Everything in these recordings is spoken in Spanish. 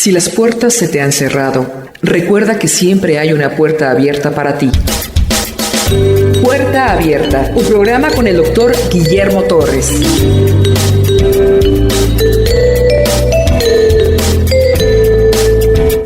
Si las puertas se te han cerrado, recuerda que siempre hay una puerta abierta para ti. Puerta Abierta, un programa con el doctor Guillermo Torres.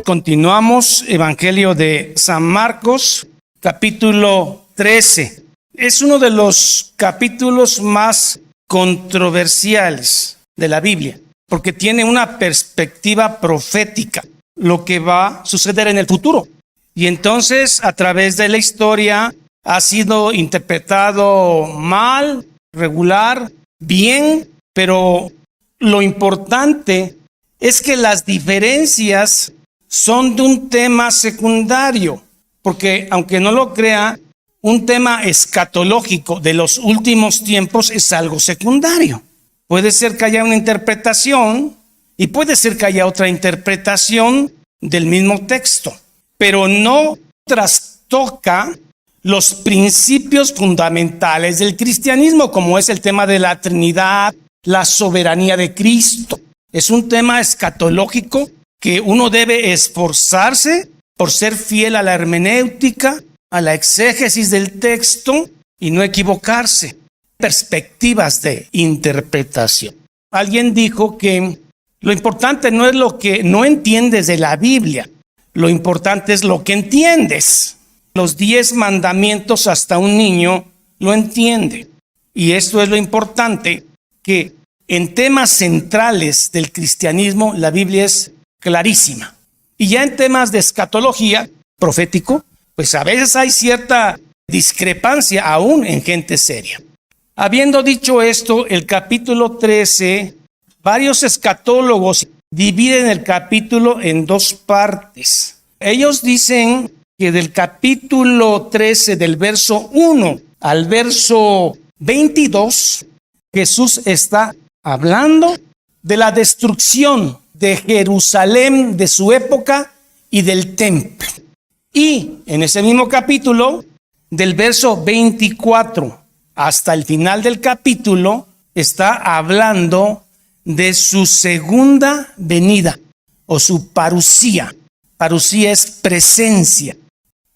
Continuamos, Evangelio de San Marcos, capítulo 13. Es uno de los capítulos más controversiales de la Biblia, porque tiene una perspectiva profética, lo que va a suceder en el futuro. Y entonces, a través de la historia, ha sido interpretado mal, regular, bien, pero lo importante es que las diferencias son de un tema secundario, porque aunque no lo crea, un tema escatológico de los últimos tiempos es algo secundario. Puede ser que haya una interpretación y puede ser que haya otra interpretación del mismo texto, pero no trastoca los principios fundamentales del cristianismo, como es el tema de la Trinidad, la soberanía de Cristo. Es un tema escatológico que uno debe esforzarse por ser fiel a la hermenéutica, a la exégesis del texto y no equivocarse. Perspectivas de interpretación. Alguien dijo que lo importante no es lo que no entiendes de la Biblia, lo importante es lo que entiendes. Los 10 mandamientos hasta un niño lo entiende. Y esto es lo importante, que en temas centrales del cristianismo la Biblia es clarísima. Y ya en temas de escatología, profético, pues a veces hay cierta discrepancia aún en gente seria. Habiendo dicho esto, el capítulo 13, varios escatólogos dividen el capítulo en 2 partes. Ellos dicen que del capítulo 13, del verso 1 al verso 22, Jesús está hablando de la destrucción de Jerusalén de su época y del templo. Y en ese mismo capítulo, del verso 24 hasta el final del capítulo, está hablando de su segunda venida o su parusía. Parusía es presencia.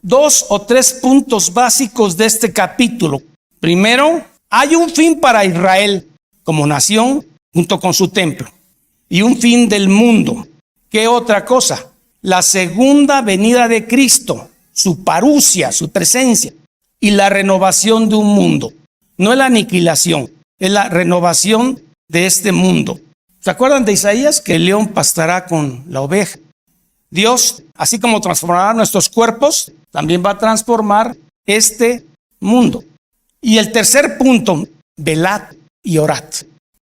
2 o 3 puntos básicos de este capítulo. Primero, hay un fin para Israel como nación junto con su templo y un fin del mundo. ¿Qué otra cosa? La segunda venida de Cristo, su parusia, su presencia y la renovación de un mundo. No es la aniquilación, es la renovación de este mundo. ¿Se acuerdan de Isaías? Que el león pastará con la oveja. Dios, así como transformará nuestros cuerpos, también va a transformar este mundo. Y el tercer punto, velad y orad.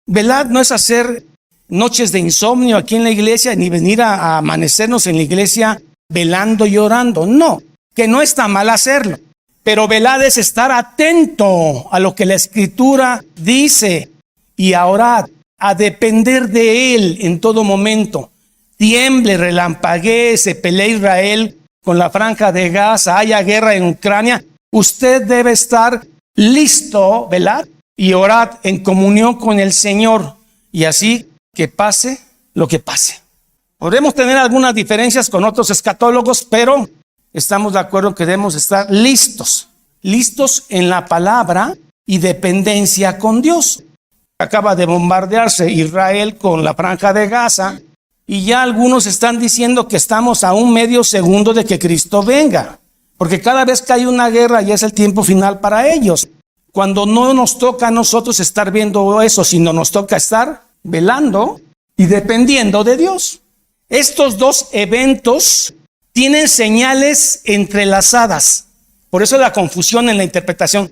Velad no es hacer noches de insomnio aquí en la iglesia, ni venir a amanecernos en la iglesia velando y orando. No, que no está mal hacerlo. Pero velad es estar atento a lo que la Escritura dice y a orar, a depender de Él en todo momento. Tiemble, relampaguee, se pelea Israel con la franja de Gaza, haya guerra en Ucrania. Usted debe estar listo, velad y orad en comunión con el Señor. Y así que pase lo que pase. Podemos tener algunas diferencias con otros escatólogos, pero estamos de acuerdo que debemos estar listos en la palabra y dependencia con Dios. Acaba de bombardearse Israel con la franja de Gaza y ya algunos están diciendo que estamos a un medio segundo de que Cristo venga, porque cada vez que hay una guerra ya es el tiempo final para ellos. Cuando no nos toca a nosotros estar viendo eso, sino nos toca estar velando y dependiendo de Dios. Estos 2 eventos tienen señales entrelazadas. Por eso la confusión en la interpretación.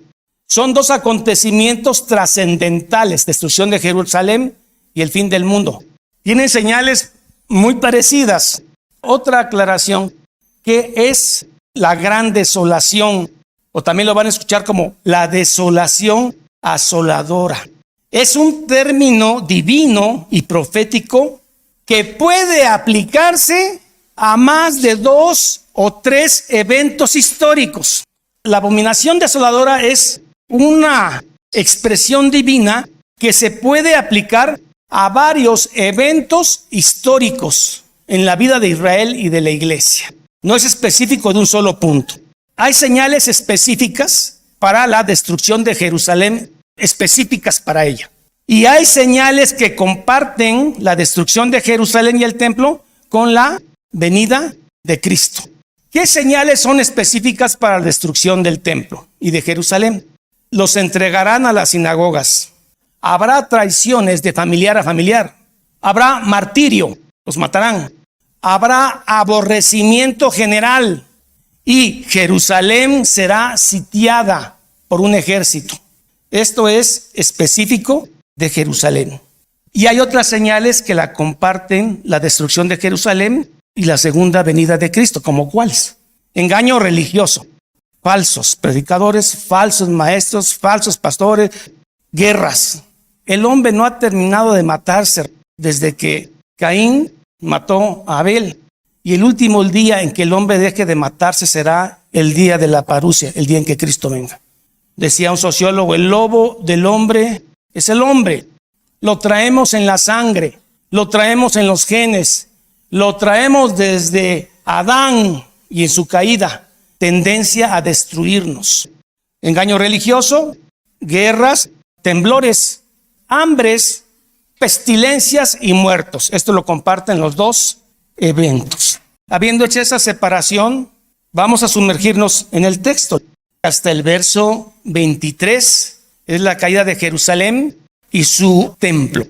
Son 2 acontecimientos trascendentales: destrucción de Jerusalén y el fin del mundo. Tienen señales muy parecidas. Otra aclaración, que es la gran desolación, o también lo van a escuchar como la desolación asoladora. Es un término divino y profético que puede aplicarse a más de 2 o 3 eventos históricos. La abominación desoladora es una expresión divina que se puede aplicar a varios eventos históricos. en la vida de Israel y de la iglesia. No es específico de un solo punto. Hay señales específicas para la destrucción de Jerusalén, específicas para ella. Y hay señales que comparten la destrucción de Jerusalén y el templo con la venida de Cristo. ¿Qué señales son específicas para la destrucción del templo y de Jerusalén? Los entregarán a las sinagogas. Habrá traiciones de familiar a familiar. Habrá martirio, los matarán. Habrá aborrecimiento general y Jerusalén será sitiada por un ejército. Esto es específico de Jerusalén. Y hay otras señales que la comparten, la destrucción de Jerusalén y la segunda venida de Cristo, ¿como cuáles? Engaño religioso, falsos predicadores, falsos maestros, falsos pastores, guerras. El hombre no ha terminado de matarse desde que Caín mató a Abel. Y el último día en que el hombre deje de matarse será el día de la parusia, el día en que Cristo venga. Decía un sociólogo, el lobo del hombre es el hombre. Lo traemos en la sangre, lo traemos en los genes, lo traemos desde Adán y en su caída, tendencia a destruirnos. Engaño religioso, guerras, temblores, hambres, pestilencias y muertos. Esto lo comparten los dos eventos. Habiendo hecho esa separación, vamos a sumergirnos en el texto. Hasta el verso 23 es la caída de Jerusalén y su templo.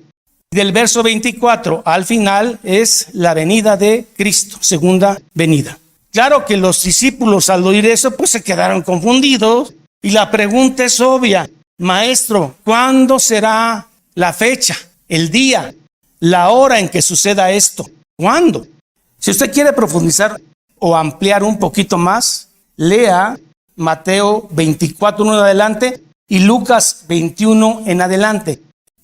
Del verso 24 al final es la venida de Cristo, segunda venida. Claro que los discípulos al oír eso pues se quedaron confundidos y la pregunta es obvia. Maestro, ¿cuándo será la fecha, el día, la hora en que suceda esto? ¿Cuándo? Si usted quiere profundizar o ampliar un poquito más, lea Mateo 24, 1 en adelante y Lucas 21 en adelante.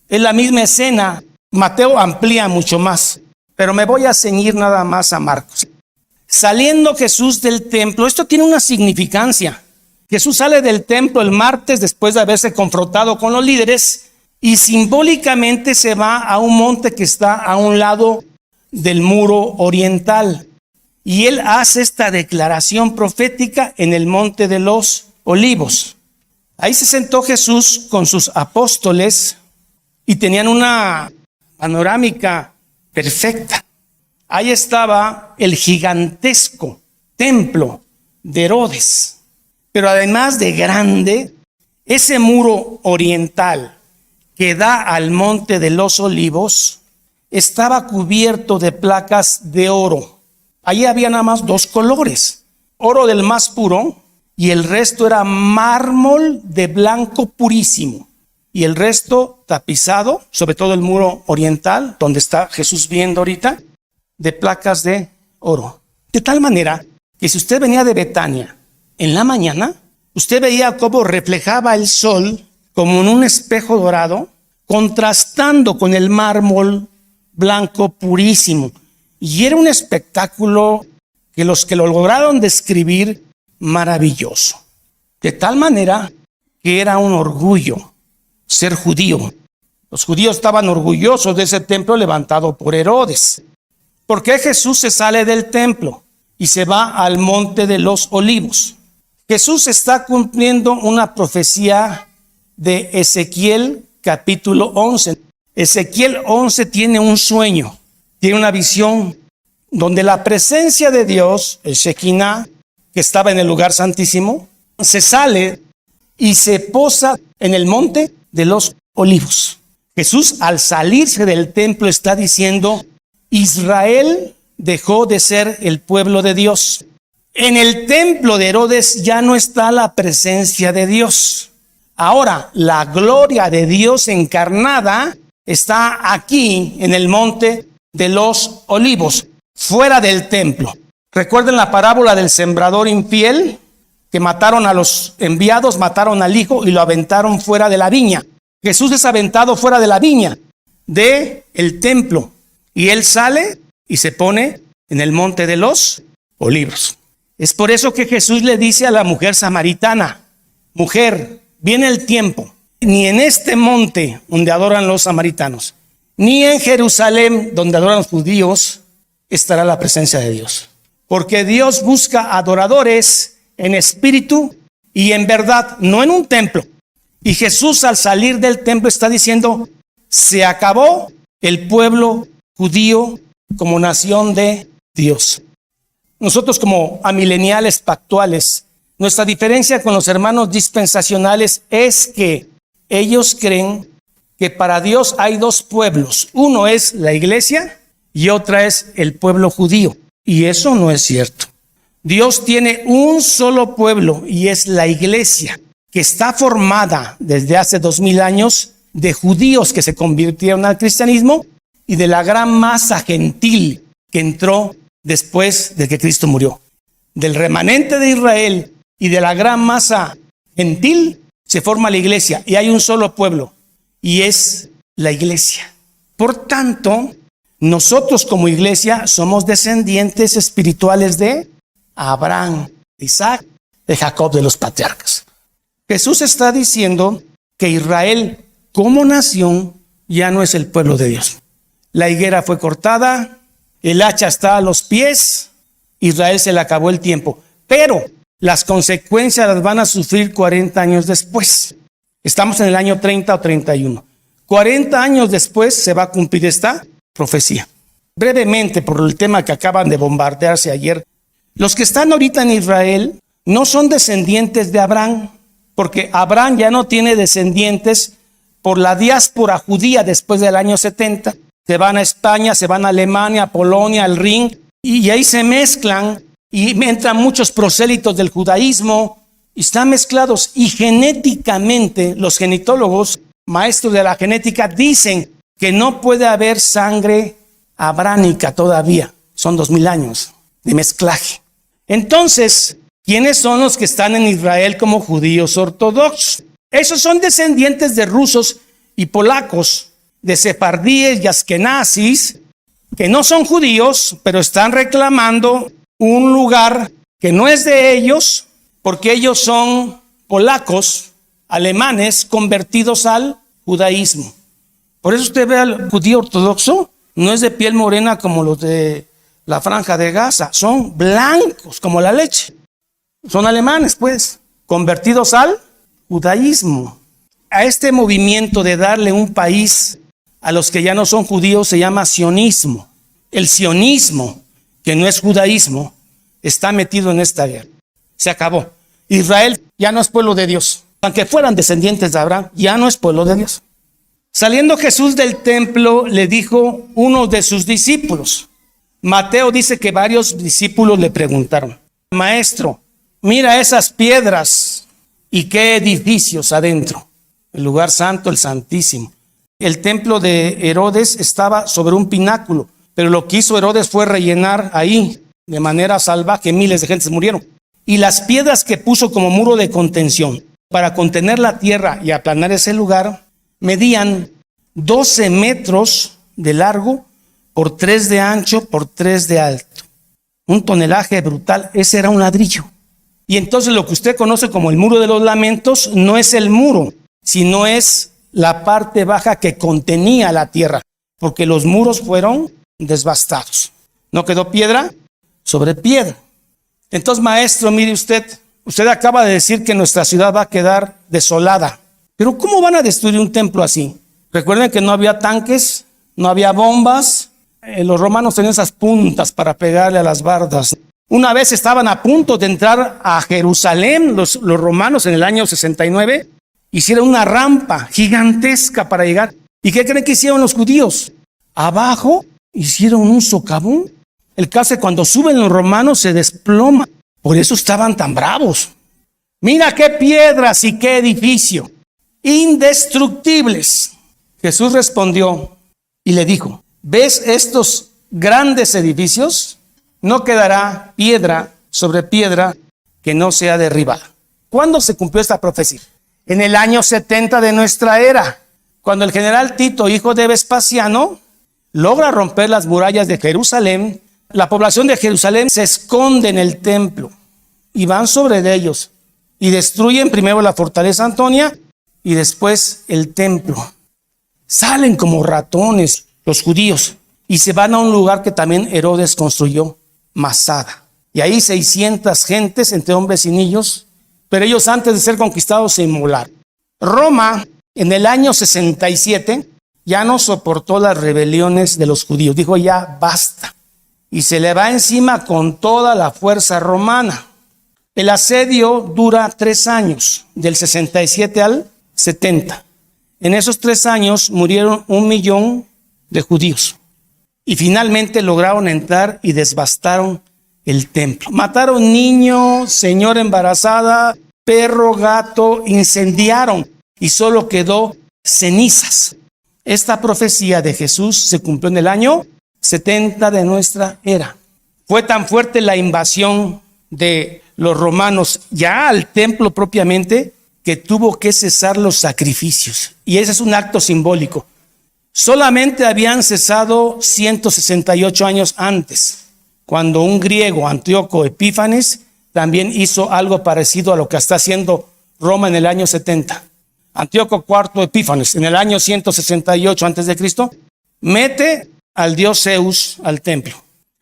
Es la misma escena. Mateo amplía mucho más, pero me voy a ceñir nada más a Marcos. Saliendo Jesús del templo, esto tiene una significancia. Jesús sale del templo el martes después de haberse confrontado con los líderes y simbólicamente se va a un monte que está a un lado del muro oriental. Y él hace esta declaración profética en el monte de los Olivos. Ahí se sentó Jesús con sus apóstoles y tenían una panorámica perfecta. Ahí estaba el gigantesco templo de Herodes. Pero además de grande, ese muro oriental que da al monte de los Olivos estaba cubierto de placas de oro. Allí había nada más dos colores, oro del más puro y el resto era mármol de blanco purísimo. Y el resto tapizado, sobre todo el muro oriental, donde está Jesús viendo ahorita, de placas de oro. De tal manera que si usted venía de Betania en la mañana, usted veía cómo reflejaba el sol como en un espejo dorado, contrastando con el mármol blanco purísimo. Y era un espectáculo que los que lo lograron describir, maravilloso. De tal manera que era un orgullo ser judío. Los judíos estaban orgullosos de ese templo levantado por Herodes. ¿Por qué Jesús se sale del templo y se va al monte de los Olivos? Jesús está cumpliendo una profecía de Ezequiel capítulo 11. Ezequiel 11 tiene un sueño, tiene una visión donde la presencia de Dios, el Shekinah, que estaba en el lugar santísimo, se sale y se posa en el monte de los Olivos. Jesús al salirse del templo está diciendo, Israel dejó de ser el pueblo de Dios. En el templo de Herodes ya no está la presencia de Dios. Ahora la gloria de Dios encarnada está aquí en el monte de los Olivos, fuera del templo. ¿Recuerden la parábola del sembrador infiel? Que mataron a los enviados, mataron al hijo y lo aventaron fuera de la viña. Jesús es aventado fuera de la viña, de el templo. Y él sale y se pone en el monte de los Olivos. Es por eso que Jesús le dice a la mujer samaritana, mujer, viene el tiempo, ni en este monte donde adoran los samaritanos, ni en Jerusalén donde adoran los judíos, estará la presencia de Dios. Porque Dios busca adoradores en espíritu y en verdad, no en un templo. Y Jesús al salir del templo está diciendo, se acabó el pueblo judío como nación de Dios. Nosotros como amileniales pactuales, nuestra diferencia con los hermanos dispensacionales es que ellos creen que para Dios hay dos pueblos. Uno es la iglesia y otra es el pueblo judío. Y eso no es cierto. Dios tiene un solo pueblo y es la iglesia, que está formada desde hace 2000 años de judíos que se convirtieron al cristianismo y de la gran masa gentil que entró después de que Cristo murió. Del remanente de Israel y de la gran masa gentil se forma la iglesia y hay un solo pueblo y es la iglesia. Por tanto, nosotros como iglesia somos descendientes espirituales de Abraham, de Isaac, de Jacob, de los patriarcas. Jesús está diciendo que Israel como nación ya no es el pueblo de Dios. La higuera fue cortada, el hacha está a los pies, Israel se le acabó el tiempo, pero las consecuencias las van a sufrir 40 años después. Estamos en el año 30 o 31. 40 años después se va a cumplir esta profecía. Brevemente, por el tema que acaban de bombardearse ayer, los que están ahorita en Israel no son descendientes de Abraham, porque Abraham ya no tiene descendientes por la diáspora judía después del año 70. Se van a España, se van a Alemania, a Polonia, al Rin, y ahí se mezclan, y entran muchos prosélitos del judaísmo, y están mezclados, y genéticamente los genetólogos, maestros de la genética, dicen que no puede haber sangre abránica todavía. Son 2000 años de mezclaje. Entonces, ¿quiénes son los que están en Israel como judíos ortodoxos? Esos son descendientes de rusos y polacos, de sefardíes y askenazis, que no son judíos, pero están reclamando un lugar que no es de ellos, porque ellos son polacos, alemanes, convertidos al judaísmo. Por eso usted ve al judío ortodoxo, no es de piel morena como los de la Franja de Gaza, son blancos como la leche. Son alemanes, pues, convertidos al judaísmo. A este movimiento de darle un país a los que ya no son judíos se llama sionismo. El sionismo, que no es judaísmo, está metido en esta guerra. Se acabó. Israel ya no es pueblo de Dios. Aunque fueran descendientes de Abraham, ya no es pueblo de Dios. Saliendo Jesús del templo, le dijo uno de sus discípulos. Mateo dice que varios discípulos le preguntaron: Maestro, mira esas piedras y qué edificios adentro. El lugar santo, el Santísimo. El templo de Herodes estaba sobre un pináculo, pero lo que hizo Herodes fue rellenar ahí de manera salvaje, miles de gentes murieron. Y las piedras que puso como muro de contención para contener la tierra y aplanar ese lugar, medían 12 metros de largo por 3 de ancho por 3 de alto. Un tonelaje brutal. Ese era un ladrillo. Y entonces lo que usted conoce como el muro de los lamentos no es el muro, sino es la parte baja que contenía la tierra, porque los muros fueron desbastados. No quedó piedra sobre piedra. Entonces, maestro, mire usted acaba de decir que nuestra ciudad va a quedar desolada. Pero ¿cómo van a destruir un templo así? Recuerden que no había tanques, no había bombas. Los romanos tenían esas puntas para pegarle a las bardas. Una vez estaban a punto de entrar a Jerusalén, los romanos en el año 69, hicieron una rampa gigantesca para llegar. ¿Y qué creen que hicieron los judíos? Abajo hicieron un socavón. El caso es que cuando suben los romanos se desploma. Por eso estaban tan bravos. Mira qué piedras y qué edificio. Indestructibles. Jesús respondió y le dijo: ¿ves estos grandes edificios? No quedará piedra sobre piedra que no sea derribada. ¿Cuándo se cumplió esta profecía? En el año 70 de nuestra era, cuando el general Tito, hijo de Vespasiano, logra romper las murallas de Jerusalén. La población de Jerusalén se esconde en el templo y van sobre ellos y destruyen primero la fortaleza Antonia y después el templo. Salen como ratones los judíos y se van a un lugar que también Herodes construyó, Masada. Y ahí 600 gentes, entre hombres y niños, pero ellos antes de ser conquistados se inmolaron. Roma, en el año 67, ya no soportó las rebeliones de los judíos. Dijo, ya basta. Y se le va encima con toda la fuerza romana. El asedio dura 3 años, del 67 al 70. En esos 3 años murieron 1 millón de judíos. Y finalmente lograron entrar y devastaron el templo. Mataron niño, señora embarazada, perro, gato, incendiaron y solo quedó cenizas. Esta profecía de Jesús se cumplió en el año 70 de nuestra era. Fue tan fuerte la invasión de los romanos ya al templo propiamente que tuvo que cesar los sacrificios. Y ese es un acto simbólico. Solamente habían cesado 168 años antes, cuando un griego, Antíoco Epífanes, también hizo algo parecido a lo que está haciendo Roma en el año 70. Antíoco IV Epífanes, en el año 168 antes de Cristo, mete al dios Zeus al templo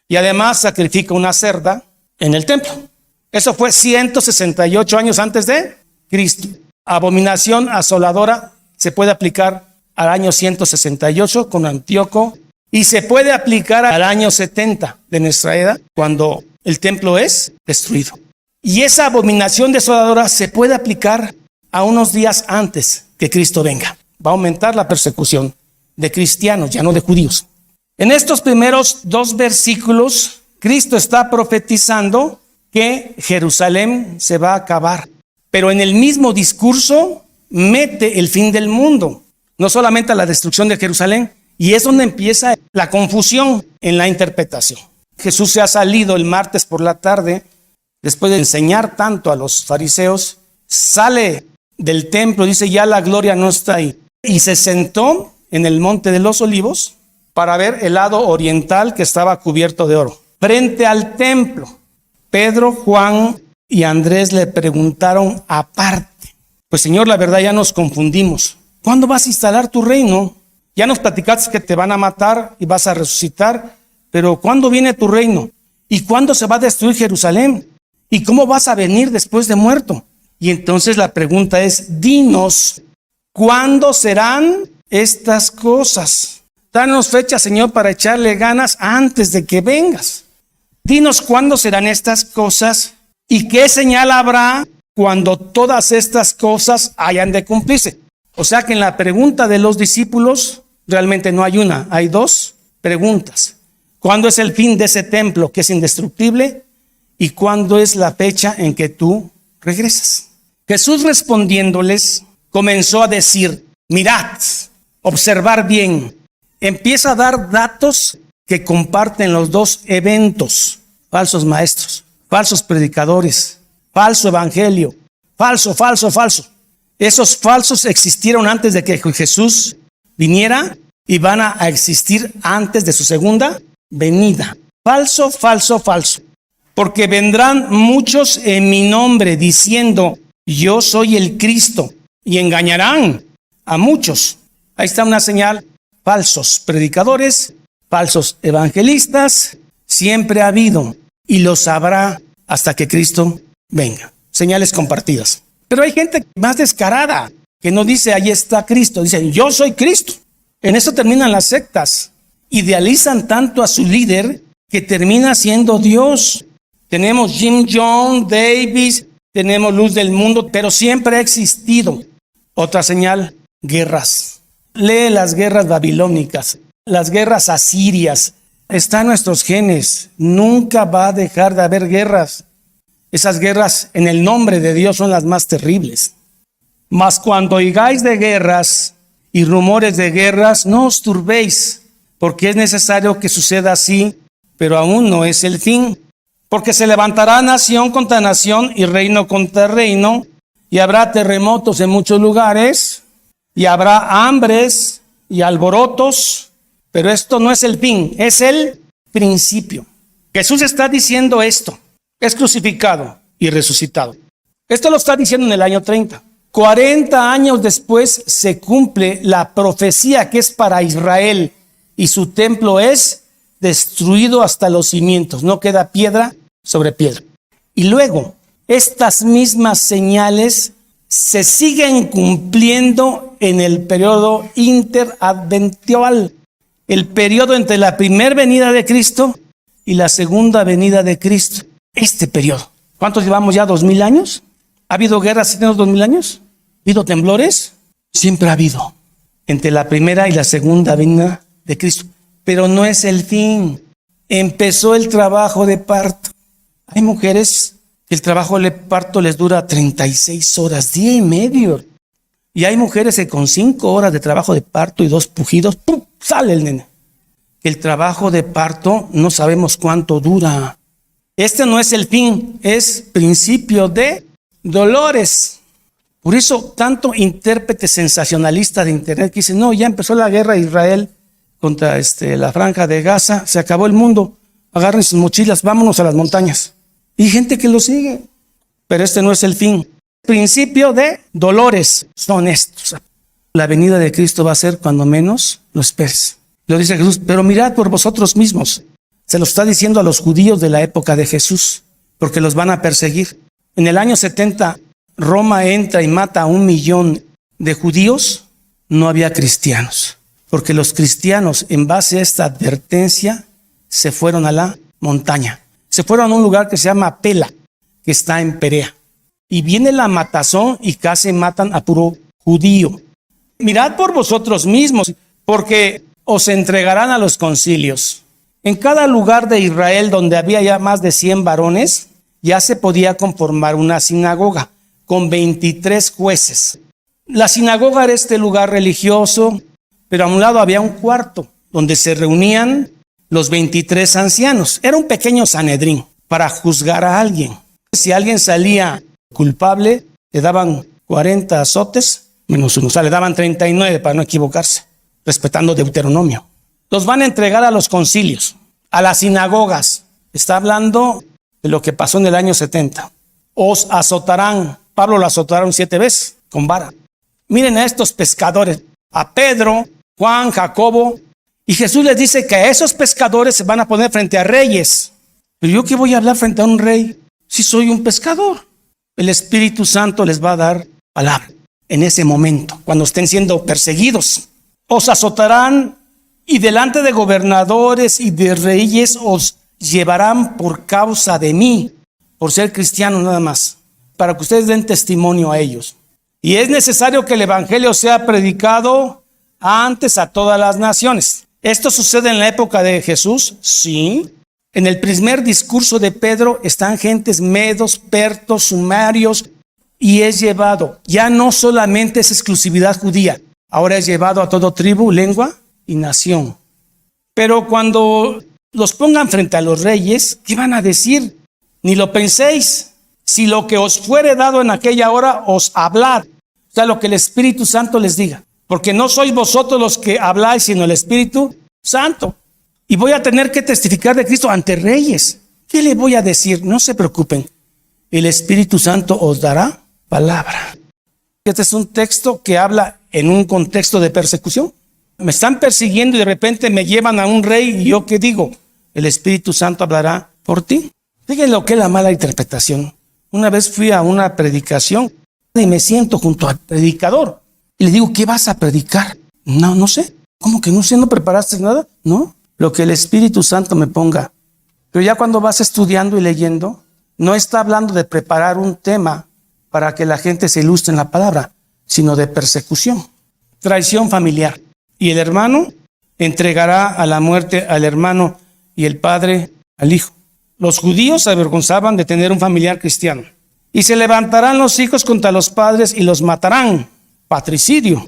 y además sacrifica una cerda en el templo. Eso fue 168 años antes de Cristo. Abominación asoladora se puede aplicar al año 168 con Antíoco y se puede aplicar al año 70 de nuestra era cuando el templo es destruido. Y esa abominación desoladora se puede aplicar a unos días antes que Cristo venga. Va a aumentar la persecución de cristianos, ya no de judíos. En estos primeros 2 versículos, Cristo está profetizando que Jerusalén se va a acabar. Pero en el mismo discurso mete el fin del mundo, no solamente la destrucción de Jerusalén. Y es donde empieza la confusión en la interpretación. Jesús se ha salido el martes por la tarde, después de enseñar tanto a los fariseos, sale del templo, dice ya la gloria no está ahí. Y se sentó en el monte de los olivos para ver el lado oriental que estaba cubierto de oro. Frente al templo, Pedro, Juan y Andrés le preguntaron aparte, pues Señor, la verdad ya nos confundimos. ¿Cuándo vas a instalar tu reino? Ya nos platicaste que te van a matar y vas a resucitar, pero ¿cuándo viene tu reino? ¿Y cuándo se va a destruir Jerusalén? ¿Y cómo vas a venir después de muerto? Y entonces la pregunta es, dinos, ¿cuándo serán estas cosas? Danos fecha, Señor, para echarle ganas antes de que vengas. Dinos cuándo serán estas cosas y qué señal habrá cuando todas estas cosas hayan de cumplirse. O sea que en la pregunta de los discípulos realmente no hay una, hay 2 preguntas. ¿Cuándo es el fin de ese templo que es indestructible? ¿Y cuándo es la fecha en que tú regresas? Jesús respondiéndoles comenzó a decir, mirad, observar bien. Empieza a dar datos que comparten los 2 eventos. Falsos maestros, falsos predicadores, falso evangelio, falso. Esos falsos existieron antes de que Jesús viniera y van a existir antes de su segunda venida. Falso. Porque vendrán muchos en mi nombre diciendo, yo soy el Cristo, y engañarán a muchos. Ahí está una señal. Falsos predicadores, falsos evangelistas, siempre ha habido y los habrá hasta que Cristo venga. Señales compartidas. Pero hay gente más descarada que no dice, ahí está Cristo. Dicen, yo soy Cristo. En eso terminan las sectas. Idealizan tanto a su líder que termina siendo Dios. Tenemos Jim Jones, Davis, tenemos Luz del Mundo, pero siempre ha existido. Otra señal, guerras. Lee las guerras babilónicas, las guerras asirias. Está en nuestros genes. Nunca va a dejar de haber guerras. Esas guerras en el nombre de Dios son las más terribles. Mas cuando oigáis de guerras y rumores de guerras, no os turbéis, porque es necesario que suceda así, pero aún no es el fin. Porque se levantará nación contra nación y reino contra reino, y habrá terremotos en muchos lugares, y habrá hambres y alborotos, pero esto no es el fin, es el principio. Jesús está diciendo esto. Es crucificado y resucitado. Esto lo está diciendo en el año 30. 40 años después se cumple la profecía que es para Israel. y su templo es destruido hasta los cimientos. No queda piedra sobre piedra. Y luego, estas mismas señales se siguen cumpliendo en el periodo interadventual, el periodo entre la primera venida de Cristo y la segunda venida de Cristo. Este periodo. ¿Cuántos llevamos ya? ¿2000 años? ¿Ha habido guerras en los 2000 años? ¿Ha habido temblores? Siempre ha habido. Entre la primera y la segunda venida de Cristo. Pero no es el fin. Empezó el trabajo de parto. Hay mujeres que el trabajo de parto les dura 36 horas, día y medio. Y hay mujeres que con 5 horas de trabajo de parto y 2 pujidos, ¡pum!, sale el nene. El trabajo de parto no sabemos cuánto dura. Este no es el fin, es principio de dolores. Por eso tanto intérprete sensacionalista de internet que dice, no, ya empezó la guerra de Israel contra la franja de Gaza, se acabó el mundo, agarren sus mochilas, vámonos a las montañas. Y gente que lo sigue, pero este no es el fin. Principio de dolores son estos. La venida de Cristo va a ser cuando menos lo esperes. Lo dice Jesús, pero mirad por vosotros mismos. Se lo está diciendo a los judíos de la época de Jesús, porque los van a perseguir. En el año 70, Roma entra y mata a 1 millón de judíos. No había cristianos, porque los cristianos, en base a esta advertencia, se fueron a la montaña. Se fueron a un lugar que se llama Pela, que está en Perea. Y viene la matazón y casi matan a puro judío. Mirad por vosotros mismos, porque os entregarán a los concilios. En cada lugar de Israel donde había ya más de 100 varones, ya se podía conformar una sinagoga con 23 jueces. La sinagoga era este lugar religioso, pero a un lado había un cuarto donde se reunían los 23 ancianos. Era un pequeño Sanedrín para juzgar a alguien. Si alguien salía culpable, le daban 40 azotes, menos uno, o sea, le daban 39 para no equivocarse, respetando Deuteronomio. Los van a entregar a los concilios, a las sinagogas. Está hablando de lo que pasó en el año 70. Os azotarán. Pablo lo azotaron 7 veces con vara. Miren a estos pescadores, a Pedro, Juan, Jacobo, y Jesús les dice que a esos pescadores se van a poner frente a reyes. Pero yo, ¿qué voy a hablar frente a un rey si soy un pescador? El Espíritu Santo les va a dar palabra en ese momento, cuando estén siendo perseguidos. Os azotarán y delante de gobernadores y de reyes os llevarán por causa de mí, por ser cristianos nada más, para que ustedes den testimonio a ellos. Y es necesario que el evangelio sea predicado antes a todas las naciones. ¿Esto sucede en la época de Jesús? Sí. En el primer discurso de Pedro están gentes medos, pertos, sumarios, y es llevado. Ya no solamente es exclusividad judía, ahora es llevado a todo tribu, lengua y nación. Pero cuando los pongan frente a los reyes, ¿qué van a decir? Ni lo penséis. Si lo que os fuere dado en aquella hora os hablad, o sea, lo que el Espíritu Santo les diga. Porque no sois vosotros los que habláis, sino el Espíritu Santo. Y voy a tener que testificar de Cristo ante reyes. ¿Qué le voy a decir? No se preocupen. El Espíritu Santo os dará palabra. Este es un texto que habla en un contexto de persecución. Me están persiguiendo y de repente me llevan a un rey y yo, ¿qué digo? El Espíritu Santo hablará por ti. Fíjense lo que es la mala interpretación. Una vez fui a una predicación y me siento junto al predicador y le digo, ¿qué vas a predicar? No sé. ¿Cómo que no sé? ¿No preparaste nada? No, lo que el Espíritu Santo me ponga. Pero ya cuando vas estudiando y leyendo, no está hablando de preparar un tema para que la gente se ilustre en la palabra, sino de persecución, traición familiar. Y el hermano entregará a la muerte al hermano y el padre al hijo. Los judíos se avergonzaban de tener un familiar cristiano. Y se levantarán los hijos contra los padres y los matarán. Patricidio.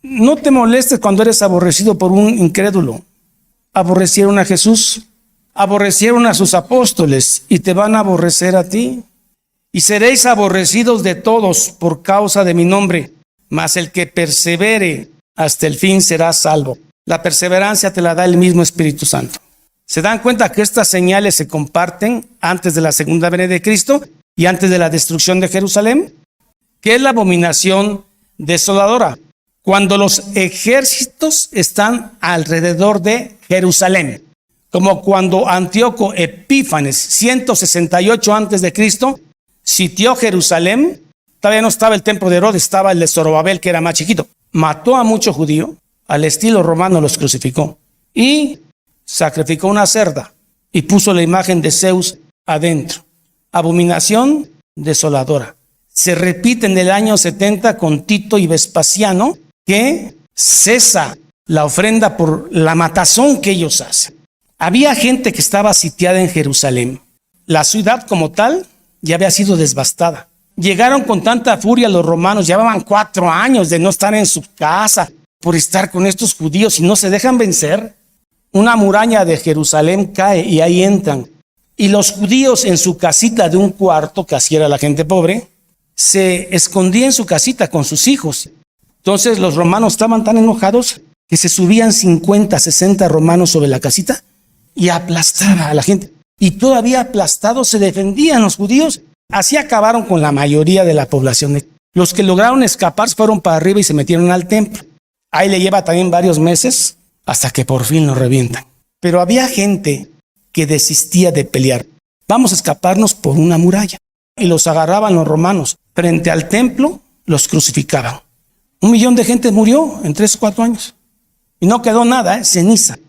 No te molestes cuando eres aborrecido por un incrédulo. Aborrecieron a Jesús, aborrecieron a sus apóstoles y te van a aborrecer a ti. Y seréis aborrecidos de todos por causa de mi nombre, mas el que persevere hasta el fin será salvo. La perseverancia te la da el mismo Espíritu Santo. ¿Se dan cuenta que estas señales se comparten antes de la segunda venida de Cristo y antes de la destrucción de Jerusalén? ¿Qué es la abominación desoladora? cuando los ejércitos están alrededor de Jerusalén, como cuando Antíoco Epífanes, 168 antes de Cristo, sitió Jerusalén. Todavía no estaba el templo de Herodes, estaba el de Zorobabel, que era más chiquito. Mató a muchos judíos, al estilo romano los crucificó y sacrificó una cerda y puso la imagen de Zeus adentro. Abominación desoladora. Se repite en el año 70 con Tito y Vespasiano, que cesa la ofrenda por la matazón que ellos hacen. Había gente que estaba sitiada en Jerusalén. La ciudad como tal ya había sido devastada. Llegaron con tanta furia los romanos, llevaban 4 años de no estar en su casa por estar con estos judíos y no se dejan vencer. Una muralla de Jerusalén cae y ahí entran. Y los judíos en su casita de un cuarto, que así era la gente pobre, se escondían en su casita con sus hijos. Entonces los romanos estaban tan enojados que se subían 50, 60 romanos sobre la casita y aplastaban a la gente. Y todavía aplastados se defendían los judíos. Así acabaron con la mayoría de la población. Los que lograron escapar fueron para arriba y se metieron al templo. Ahí le lleva también varios meses hasta que por fin los revientan. Pero había gente que desistía de pelear. Vamos a escaparnos por una muralla. Y los agarraban los romanos. Frente al templo los crucificaban. 1 millón de gente murió en 3 o 4 años. Y no quedó nada, ceniza.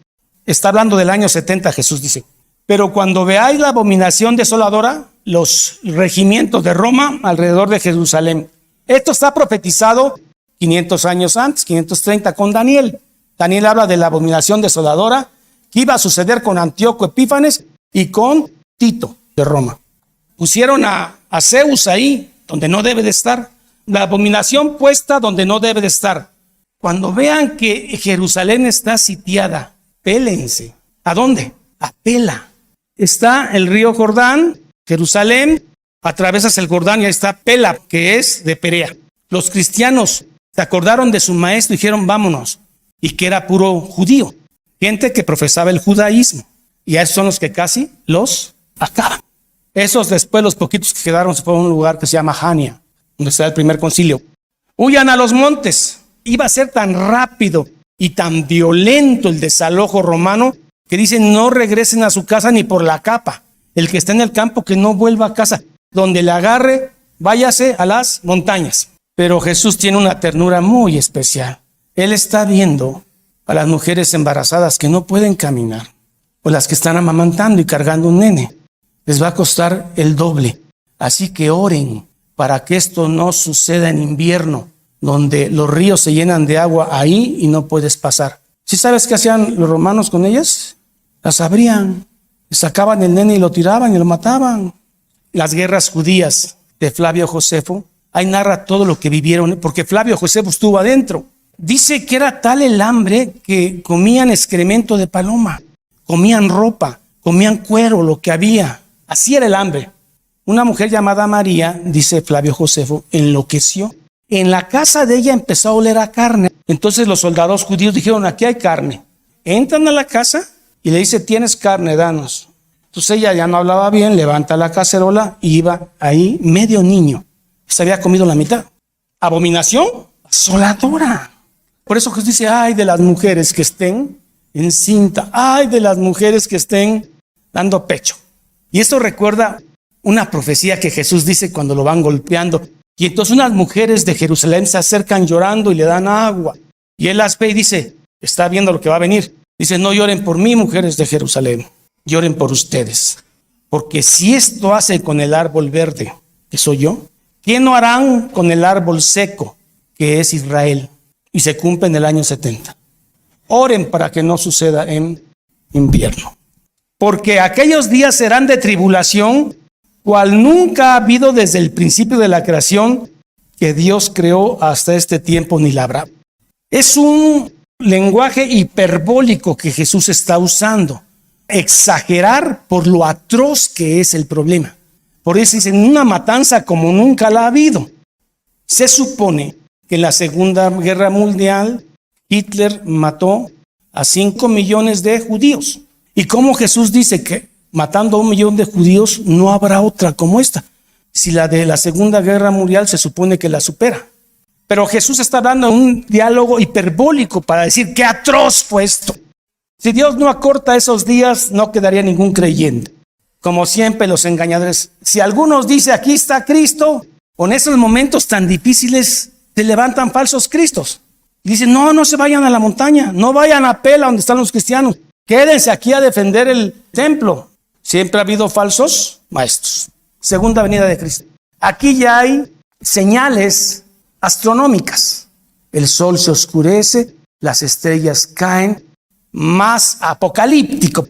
Está hablando del año 70, Jesús dice. Pero cuando veáis la abominación desoladora, los regimientos de Roma alrededor de Jerusalén. Esto está profetizado 500 años antes, 530 con Daniel. Daniel habla de la abominación desoladora que iba a suceder con Antíoco Epífanes y con Tito de Roma. Pusieron a Zeus ahí, donde no debe de estar. La abominación puesta donde no debe de estar. Cuando vean que Jerusalén está sitiada, pélense. ¿A dónde? A Pela. Está el río Jordán, Jerusalén, atravesas el Jordán y ahí está Pela, que es de Perea. Los cristianos se acordaron de su maestro y dijeron vámonos, y que era puro judío, gente que profesaba el judaísmo, y a esos son los que casi los acaban. Esos después, los poquitos que quedaron, se fueron a un lugar que se llama Jania, donde está el primer concilio. Huyan a los montes. Iba a ser tan rápido y tan violento el desalojo romano que dicen no regresen a su casa ni por la capa. El que está en el campo que no vuelva a casa. Donde le agarre, váyase a las montañas. Pero Jesús tiene una ternura muy especial. Él está viendo a las mujeres embarazadas que no pueden caminar, o las que están amamantando y cargando un nene. Les va a costar el doble. Así que oren para que esto no suceda en invierno, donde los ríos se llenan de agua ahí y no puedes pasar. ¿Sí sabes qué hacían los romanos con ellas? Las abrían, sacaban el nene y lo tiraban y lo mataban. Las guerras judías de Flavio Josefo, ahí narra todo lo que vivieron, porque Flavio Josefo estuvo adentro. Dice que era tal el hambre que comían excremento de paloma, comían ropa, comían cuero, lo que había. Así era el hambre. Una mujer llamada María, dice Flavio Josefo, enloqueció. En la casa de ella empezó a oler a carne. Entonces los soldados judíos dijeron, aquí hay carne. Entran a la casa y le dice, tienes carne, danos. Entonces ella ya no hablaba bien, levanta la cacerola y iba ahí medio niño. Se había comido la mitad. Abominación asoladora. Por eso Jesús dice, ay de las mujeres que estén encinta, ay de las mujeres que estén dando pecho. Y esto recuerda una profecía que Jesús dice cuando lo van golpeando. Y entonces unas mujeres de Jerusalén se acercan llorando y le dan agua. Y él las ve y dice, está viendo lo que va a venir. Dice, no lloren por mí, mujeres de Jerusalén, lloren por ustedes. Porque si esto hace con el árbol verde, que soy yo, ¿qué no harán con el árbol seco, que es Israel? Y se cumple en el año 70. Oren para que no suceda en invierno. Porque aquellos días serán de tribulación, cual nunca ha habido desde el principio de la creación que Dios creó hasta este tiempo, ni la habrá. Es un lenguaje hiperbólico que Jesús está usando. Exagerar por lo atroz que es el problema. Por eso dicen una matanza como nunca la ha habido. Se supone que en la Segunda Guerra Mundial Hitler mató a 5 millones de judíos. Y como Jesús dice que matando a 1 millón de judíos no habrá otra como esta. Si la de la Segunda Guerra Mundial se supone que la supera. Pero Jesús está dando un diálogo hiperbólico para decir qué atroz fue esto. Si Dios no acorta esos días, no quedaría ningún creyente. Como siempre los engañadores. Si algunos dicen aquí está Cristo, en esos momentos tan difíciles se levantan falsos cristos. Y dicen no se vayan a la montaña, no vayan a Pela donde están los cristianos. Quédense aquí a defender el templo. Siempre ha habido falsos maestros. Segunda venida de Cristo. Aquí ya hay señales astronómicas. El sol se oscurece, las estrellas caen, más apocalíptico.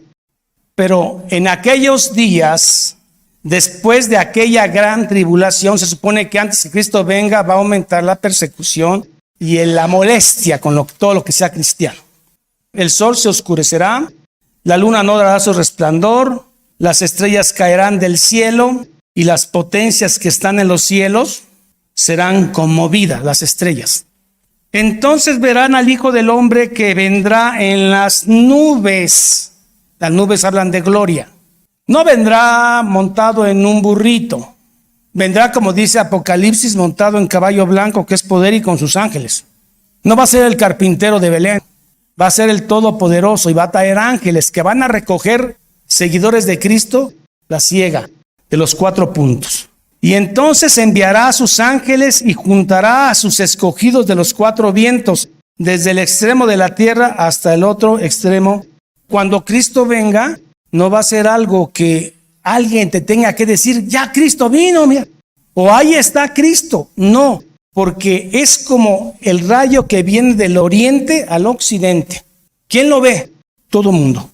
Pero en aquellos días, después de aquella gran tribulación, se supone que antes que Cristo venga va a aumentar la persecución y la molestia con todo lo que sea cristiano. El sol se oscurecerá, la luna no dará su resplandor, las estrellas caerán del cielo y las potencias que están en los cielos serán conmovidas, las estrellas. Entonces verán al Hijo del Hombre que vendrá en las nubes. Las nubes hablan de gloria. No vendrá montado en un burrito. Vendrá, como dice Apocalipsis, montado en caballo blanco, que es poder, y con sus ángeles. No va a ser el carpintero de Belén. Va a ser el Todopoderoso y va a traer ángeles que van a recoger seguidores de Cristo, la siega de los 4 puntos. Y entonces enviará a sus ángeles y juntará a sus escogidos de los 4 vientos, desde el extremo de la tierra hasta el otro extremo. Cuando Cristo venga, no va a ser algo que alguien te tenga que decir, ya Cristo vino, mira, o ahí está Cristo. No, porque es como el rayo que viene del oriente al occidente. ¿Quién lo ve? Todo mundo.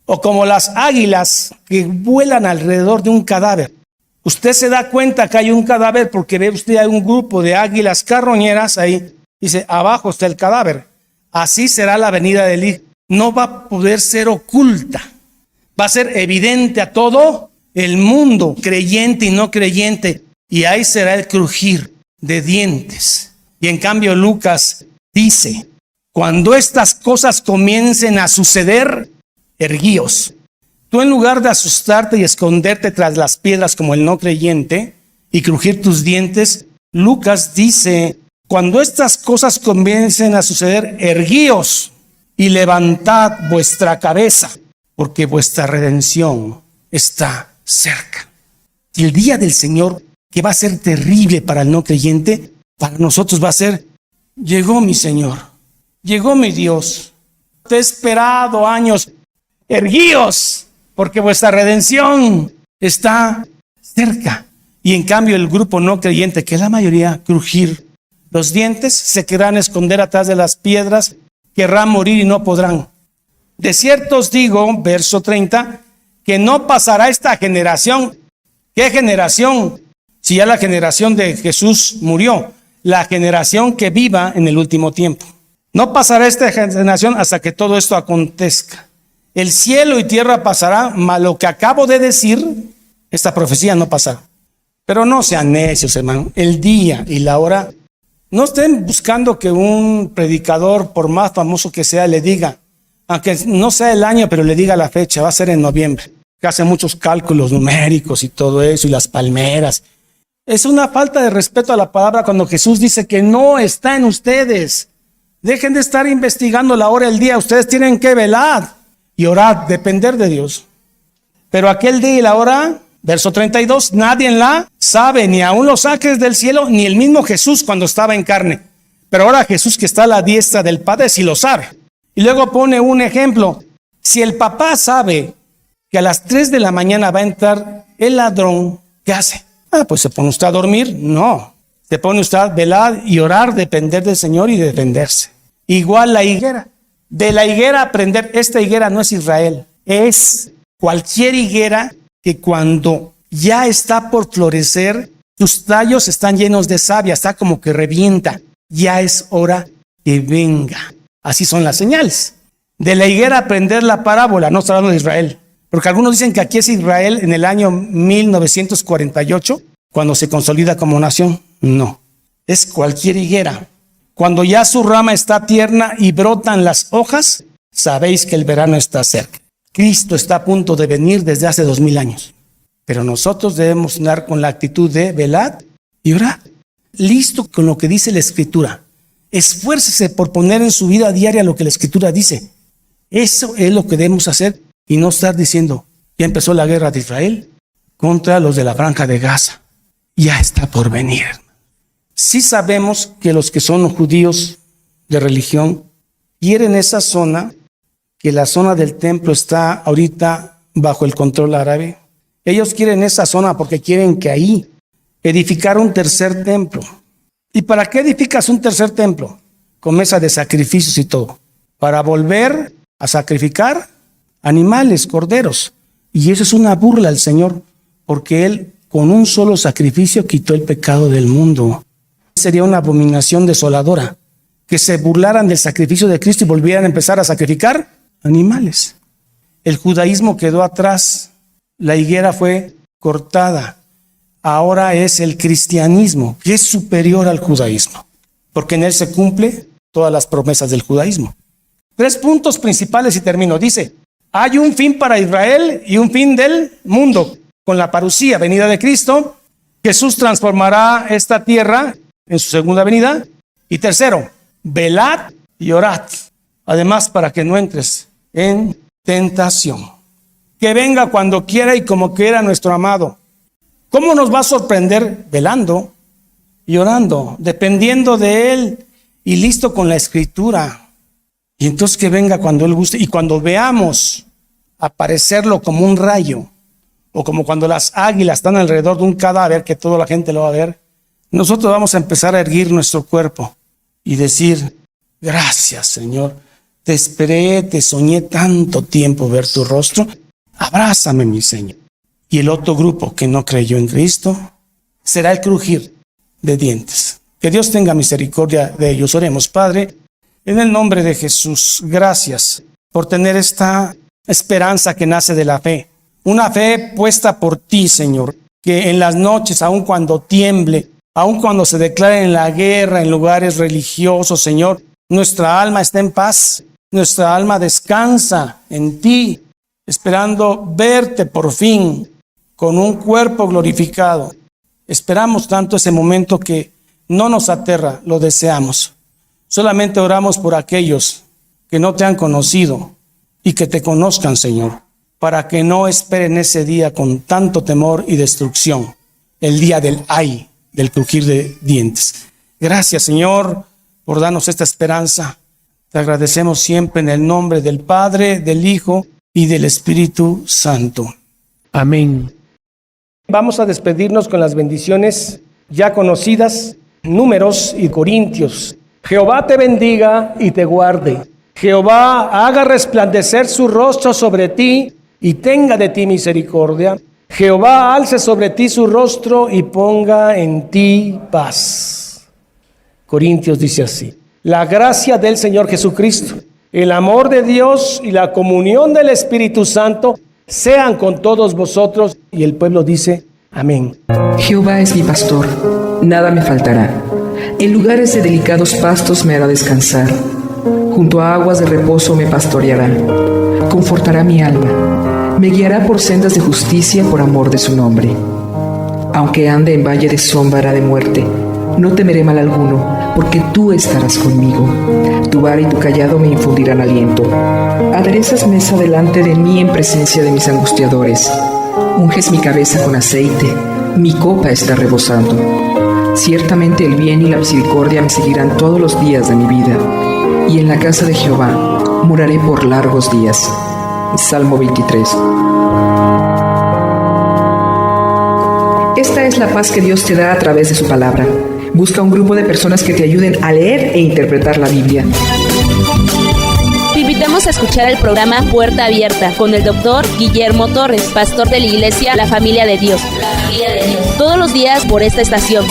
O como las águilas que vuelan alrededor de un cadáver. Usted se da cuenta que hay un cadáver porque ve usted hay un grupo de águilas carroñeras ahí. Dice, abajo está el cadáver. Así será la venida del Hijo. No va a poder ser oculta. Va a ser evidente a todo el mundo, creyente y no creyente. Y ahí será el crujir de dientes. Y en cambio Lucas dice, cuando estas cosas comiencen a suceder, erguíos. Tú, en lugar de asustarte y esconderte tras las piedras como el no creyente y crujir tus dientes, Lucas dice, cuando estas cosas comiencen a suceder, erguíos y levantad vuestra cabeza, porque vuestra redención está cerca. Y el día del Señor, que va a ser terrible para el no creyente, para nosotros va a ser, llegó mi Señor, llegó mi Dios, te he esperado años, erguíos, porque vuestra redención está cerca. Y en cambio el grupo no creyente, que es la mayoría, crujir los dientes, se querrán esconder atrás de las piedras, querrán morir y no podrán. De cierto os digo, verso 30, que no pasará esta generación. ¿Qué generación? Si ya la generación de Jesús murió, la generación que viva en el último tiempo. No pasará esta generación hasta que todo esto acontezca. El cielo y tierra pasará, mas lo que acabo de decir, esta profecía no pasará. Pero no sean necios, hermano. El día y la hora, no estén buscando que un predicador, por más famoso que sea, le diga, aunque no sea el año, pero le diga la fecha, va a ser en noviembre. Que hace muchos cálculos numéricos y todo eso, y las palmeras. Es una falta de respeto a la palabra cuando Jesús dice que no está en ustedes. Dejen de estar investigando la hora y el día. Ustedes tienen que velar y orar, depender de Dios. Pero aquel día y la hora, verso 32, nadie la sabe, ni aun los ángeles del cielo, ni el mismo Jesús cuando estaba en carne. Pero ahora Jesús, que está a la diestra del Padre, sí lo sabe. Y luego pone un ejemplo. Si el papá sabe que a las 3 de la mañana va a entrar el ladrón, ¿qué hace? Pues se pone usted a dormir. No, se pone usted a velar y orar, depender del Señor y defenderse. Igual la higuera. De la higuera aprender, esta higuera no es Israel, es cualquier higuera que cuando ya está por florecer, sus tallos están llenos de savia, está como que revienta, ya es hora que venga. Así son las señales. De la higuera aprender la parábola, no está hablando de Israel, porque algunos dicen que aquí es Israel en el año 1948, cuando se consolida como nación. No, es cualquier higuera. Cuando ya su rama está tierna y brotan las hojas, sabéis que el verano está cerca. Cristo está a punto de venir desde hace 2000 años. Pero nosotros debemos andar con la actitud de velad y orad. listo con lo que dice la Escritura. Esfuércese por poner en su vida diaria lo que la Escritura dice. Eso es lo que debemos hacer y no estar diciendo, ya empezó la guerra de Israel contra los de la Franja de Gaza. Ya está por venir. Sí sabemos que los que son judíos de religión quieren esa zona, que la zona del templo está ahorita bajo el control árabe. Ellos quieren esa zona porque quieren que ahí edificar un tercer templo. ¿Y para qué edificas un tercer templo? Con mesa de sacrificios y todo. Para volver a sacrificar animales, corderos. Y eso es una burla al Señor, porque Él con un solo sacrificio quitó el pecado del mundo. Sería una abominación desoladora que se burlaran del sacrificio de Cristo y volvieran a empezar a sacrificar animales. El judaísmo quedó atrás, la higuera fue cortada. Ahora es el cristianismo, que es superior al judaísmo, porque en él se cumple todas las promesas del judaísmo. 3 puntos principales y termino. Dice, hay un fin para Israel y un fin del mundo. Con la parusía, venida de Cristo, Jesús transformará esta tierra en su segunda venida. Y tercero, velad y orad. Además, para que no entres en tentación. Que venga cuando quiera y como quiera nuestro amado. ¿Cómo nos va a sorprender? Velando y orando, dependiendo de Él y listo con la Escritura. Y entonces que venga cuando Él guste. Y cuando veamos aparecerlo como un rayo, o como cuando las águilas están alrededor de un cadáver, que toda la gente lo va a ver, nosotros vamos a empezar a erguir nuestro cuerpo y decir, gracias Señor, te esperé, te soñé tanto tiempo ver tu rostro, abrázame mi Señor. Y el otro grupo que no creyó en Cristo será el crujir de dientes. Que Dios tenga misericordia de ellos. Oremos. Padre, en el nombre de Jesús, gracias por tener esta esperanza que nace de la fe. Una fe puesta por ti, Señor, que en las noches, aun cuando tiemble, aun cuando se declare en la guerra en lugares religiosos, Señor, nuestra alma está en paz, nuestra alma descansa en ti, esperando verte por fin con un cuerpo glorificado. Esperamos tanto ese momento que no nos aterra, lo deseamos. Solamente oramos por aquellos que no te han conocido y que te conozcan, Señor, para que no esperen ese día con tanto temor y destrucción, el día del ay, del crujir de dientes. Gracias, Señor, por darnos esta esperanza. Te agradecemos siempre en el nombre del Padre, del Hijo y del Espíritu Santo. Amén. Vamos a despedirnos con las bendiciones ya conocidas, Números y Corintios. Jehová te bendiga y te guarde. Jehová haga resplandecer su rostro sobre ti y tenga de ti misericordia. Jehová alce sobre ti su rostro y ponga en ti paz. Corintios dice así: la gracia del Señor Jesucristo, el amor de Dios y la comunión del Espíritu Santo sean con todos vosotros. Y el pueblo dice, amén. Jehová es mi pastor, nada me faltará. En lugares de delicados pastos me hará descansar. Junto a aguas de reposo me pastoreará. Confortará mi alma. Me guiará por sendas de justicia por amor de su nombre. Aunque ande en valle de sombra de muerte, no temeré mal alguno, porque tú estarás conmigo. Tu vara y tu cayado me infundirán aliento. Aderezas mesa delante de mí en presencia de mis angustiadores. Unges mi cabeza con aceite, mi copa está rebosando. Ciertamente el bien y la misericordia me seguirán todos los días de mi vida, y en la casa de Jehová moraré por largos días. Salmo 23. Esta es la paz que Dios te da a través de su palabra. Busca un grupo de personas que te ayuden a leer e interpretar la Biblia. Te invitamos a escuchar el programa Puerta Abierta con el Dr. Guillermo Torres, pastor de la iglesia La Familia de Dios. Todos los días por esta estación.